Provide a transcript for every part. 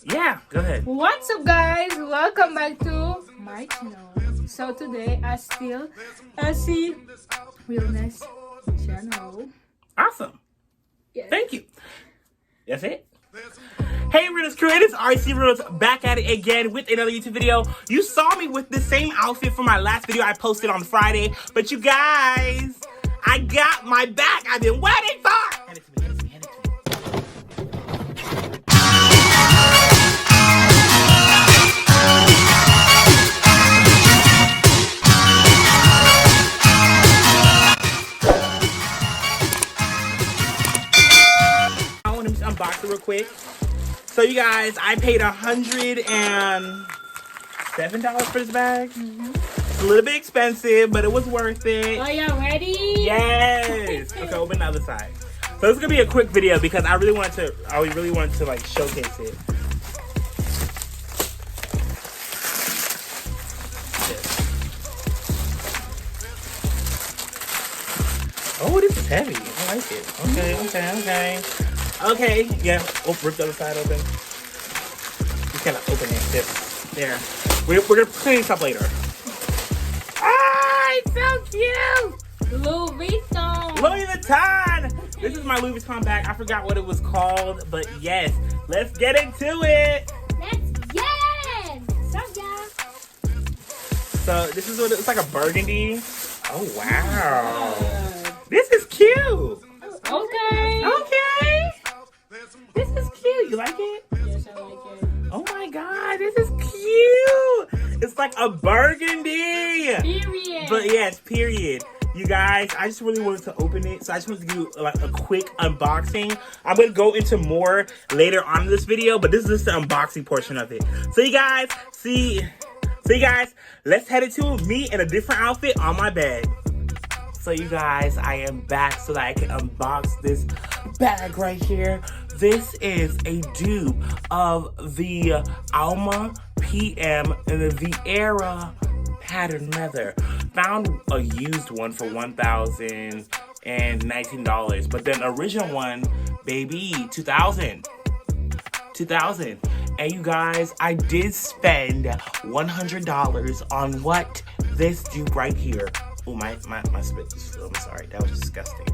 Yeah, go ahead. What's up, guys? Welcome back to my channel. So today I still RCRealness channel. Awesome. Yes. Thank you. That's it. Hey, Realness crew, it is RCRealness back at it again with another YouTube video. You saw me with the same outfit from my last video I posted on Friday, but you guys, I got my bag I've been waiting for. Hand it to me, hand it to me, hand it to me. I want to unbox it real quick. So you guys, I paid $107 for this bag. It's a little bit expensive, but it was worth it. Are you ready? Yes. Okay, open the other side. So this is gonna be a quick video because I really wanted to like showcase it. Oh, this is heavy. I like it. Okay. Okay, yeah. Oh, rip the other side open. Just kind of open it. There. We're gonna clean this up later. Ah, it's so cute! Louis Vuitton. Louis Vuitton! This is my Louis Vuitton bag. I forgot what it was called, but yes. Let's get into it! Let's get it! So this is what it's like, a burgundy. Oh, wow. This is cute! Okay. Okay! This is cute. You like it? Yes, I like it. Oh my god, this is cute! It's like a burgundy! Period. But yes, period. You guys, I just really wanted to open it, so I just wanted to do like a quick unboxing. I'm gonna go into more later on in this video, but this is just the unboxing portion of it. So you guys, let's head into me in a different outfit on my bed. So you guys, I am back so that I can unbox this bag right here. This is a dupe of the Alma PM in the Vieira pattern leather. Found a used one for $1,019, but then original one, baby, $2,000. And you guys, I did spend $100 on what? This dupe right here. Oh, my spit just flew. I'm sorry, that was disgusting.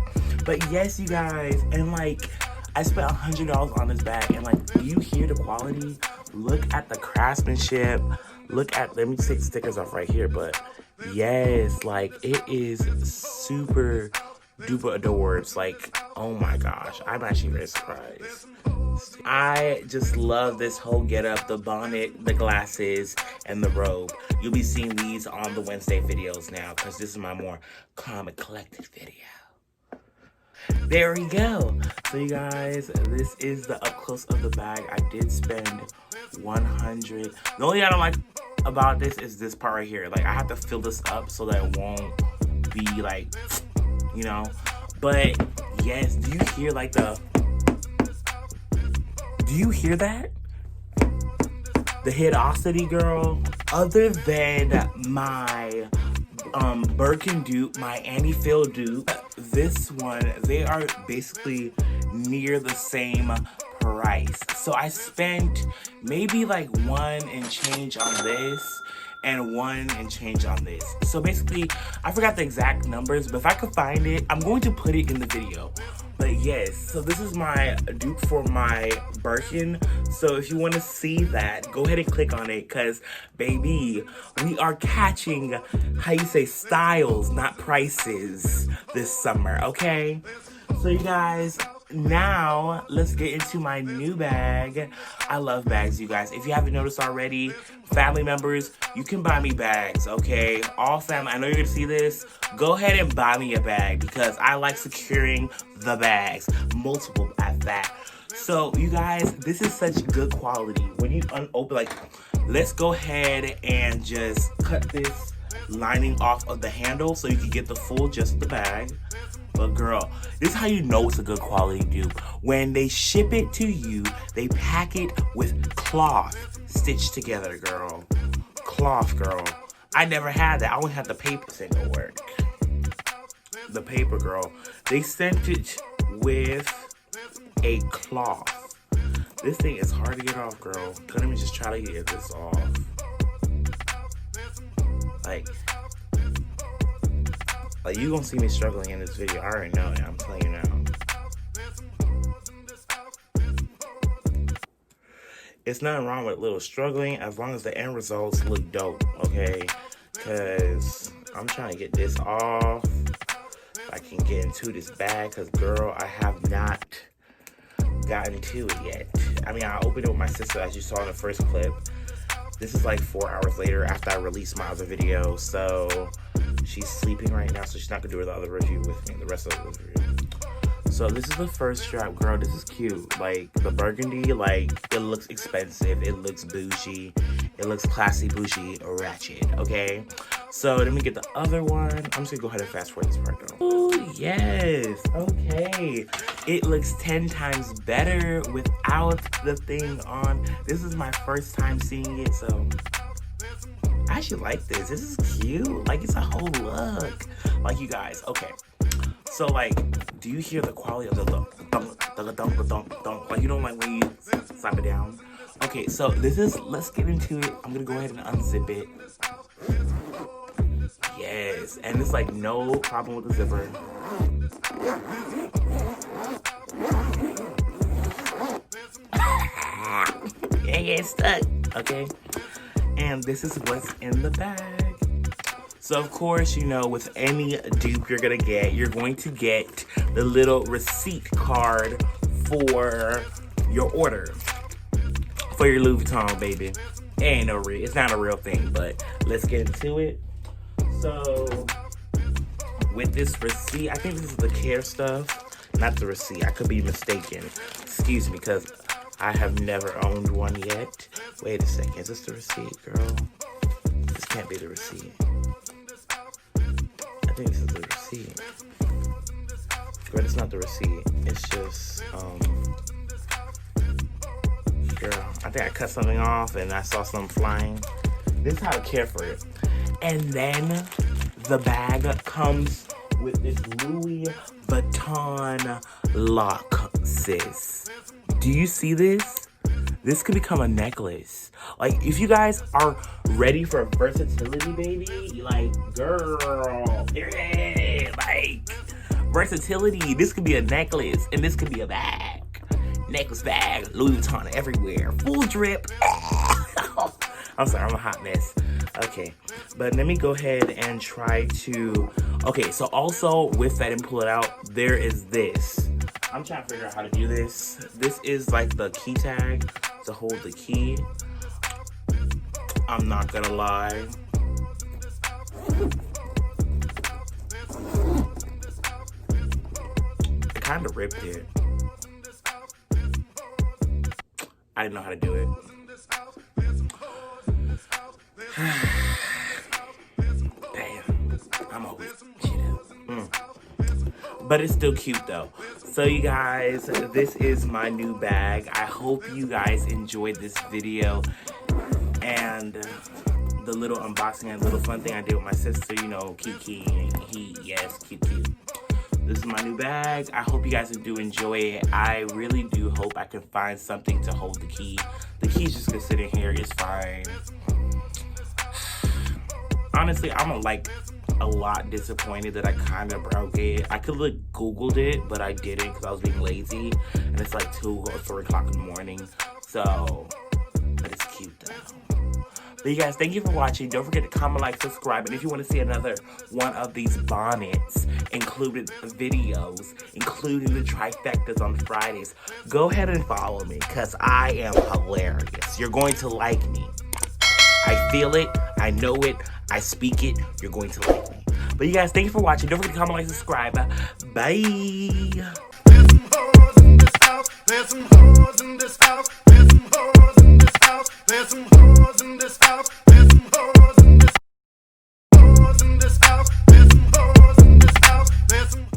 But yes, you guys, and like, I spent $100 on this bag, and like, do you hear the quality? Look at the craftsmanship. Look at, let me take the stickers off right here, but yes, like, it is super duper adorbs. Like, oh my gosh, I'm actually very surprised. I just love this whole getup, the bonnet, the glasses, and the robe. You'll be seeing these on the Wednesday videos now, because this is my more calm and collected video. There we go. So you guys, this is the up close of the bag. I did spend $100. The only thing I don't like about this is this part right here. Like, I have to fill this up so that it won't be like, you know. But yes, do you hear like the... Do you hear that? The hiddosity, girl. Other than my Birkin dupe, my Annie Phil dupe, this one, they are basically near the same price. So I spent maybe like $1 and change on this and $1 and change on this. So basically, I forgot the exact numbers, but if I could find it, I'm going to put it in the video. But yes, so this is my dupe for my Birkin. So if you want to see that, go ahead and click on it, because baby, we are catching, how you say, styles, not prices this summer, okay? So you guys, now let's get into my new bag. I love bags, you guys. If you haven't noticed already, family members, you can buy me bags, okay? All family, I know you're gonna see this. Go ahead and buy me a bag, because I like securing the bags, multiple at that. So you guys, this is such good quality. When you unopen, like, let's go ahead and just cut this lining off of the handle so you can get the full gist of the bag. But girl, this is how you know it's a good quality dupe. When they ship it to you, they pack it with cloth stitched together, girl. Cloth, girl. I never had that. I only had the paper single work. The paper, girl. They sent it with a cloth. This thing is hard to get off, girl. Couldn't even just try to get this off. Like you gonna see me struggling in this video. I already know it. I'm telling you now. It's nothing wrong with a little struggling as long as the end results look dope, okay? Because I'm trying to get this off. I can get into this bag because, girl, I have not gotten to it yet. I mean, I opened it with my sister, as you saw in the first clip. This is like 4 hours later after I released my other video. So she's sleeping right now, so she's not going to do the other review with me, the rest of the review. So this is the first strap, girl. This is cute. Like, the burgundy, like, it looks expensive. It looks bougie. It looks classy, bougie, ratchet, okay? So let me get the other one. I'm just gonna go ahead and fast forward this part, though. Oh, yes. Okay. It looks 10 times better without the thing on. This is my first time seeing it, so I actually like this. This is cute. Like, it's a whole look. Like, you guys, okay. So, like, do you hear the quality of the dunk? Like, you know, like when you slap it down? Okay, so this is, let's get into it. I'm gonna go ahead and unzip it. Yes, and it's like no problem with the zipper. Yeah, it's stuck, okay? And this is what's in the bag. So, of course, you know, with any dupe you're going to get the little receipt card for your order. For your Louis Vuitton, baby. It ain't no real, it's not a real thing, but let's get into it. So, with this receipt, I think this is the care stuff, not the receipt. I could be mistaken. Excuse me, because I have never owned one yet. Wait a second, is this the receipt, girl? This can't be the receipt. I think this is the receipt. But it's not the receipt. It's just, girl, I think I cut something off and I saw something flying. This is how I care for it. And then the bag comes with this Louis Vuitton lock, sis. Do you see this? This could become a necklace. Like, if you guys are ready for versatility, baby, like, girl, yeah, like, versatility. This could be a necklace, and this could be a bag. Necklace bag, Louis Vuitton everywhere. Full drip. I'm sorry, I'm a hot mess. Okay, but let me go ahead and try to... Okay, so also with that and pull it out, there is this. I'm trying to figure out how to do this. This is like the key tag to hold the key. I'm not gonna lie. I kind of ripped it. I didn't know how to do it. Damn, I'm always But it's still cute though. So you guys, this is my new bag. I hope you guys enjoyed this video and the little unboxing and little fun thing I did with my sister, you know, Kiki and he, yes, cute. This is my new bag. I hope you guys do enjoy it. I really do hope I can find something to hold the key. The key's just gonna sit in here, it's fine. Honestly, I'm a lot disappointed that I kind of broke it. I could have Googled it, but I didn't because I was being lazy. And it's like 2 or 3 o'clock in the morning. So, but it's cute though. But you guys, thank you for watching. Don't forget to comment, like, subscribe. And if you want to see another one of these bonnets, included videos, including the trifectas on Fridays, go ahead and follow me because I am hilarious. You're going to like me. I feel it. I know it. I speak it. You're going to like me. But you guys, thank you for watching. Don't forget to comment, like, subscribe. Bye. There's some hoes in this house. There's some hoes in this house. There's some hoes in this house. There's some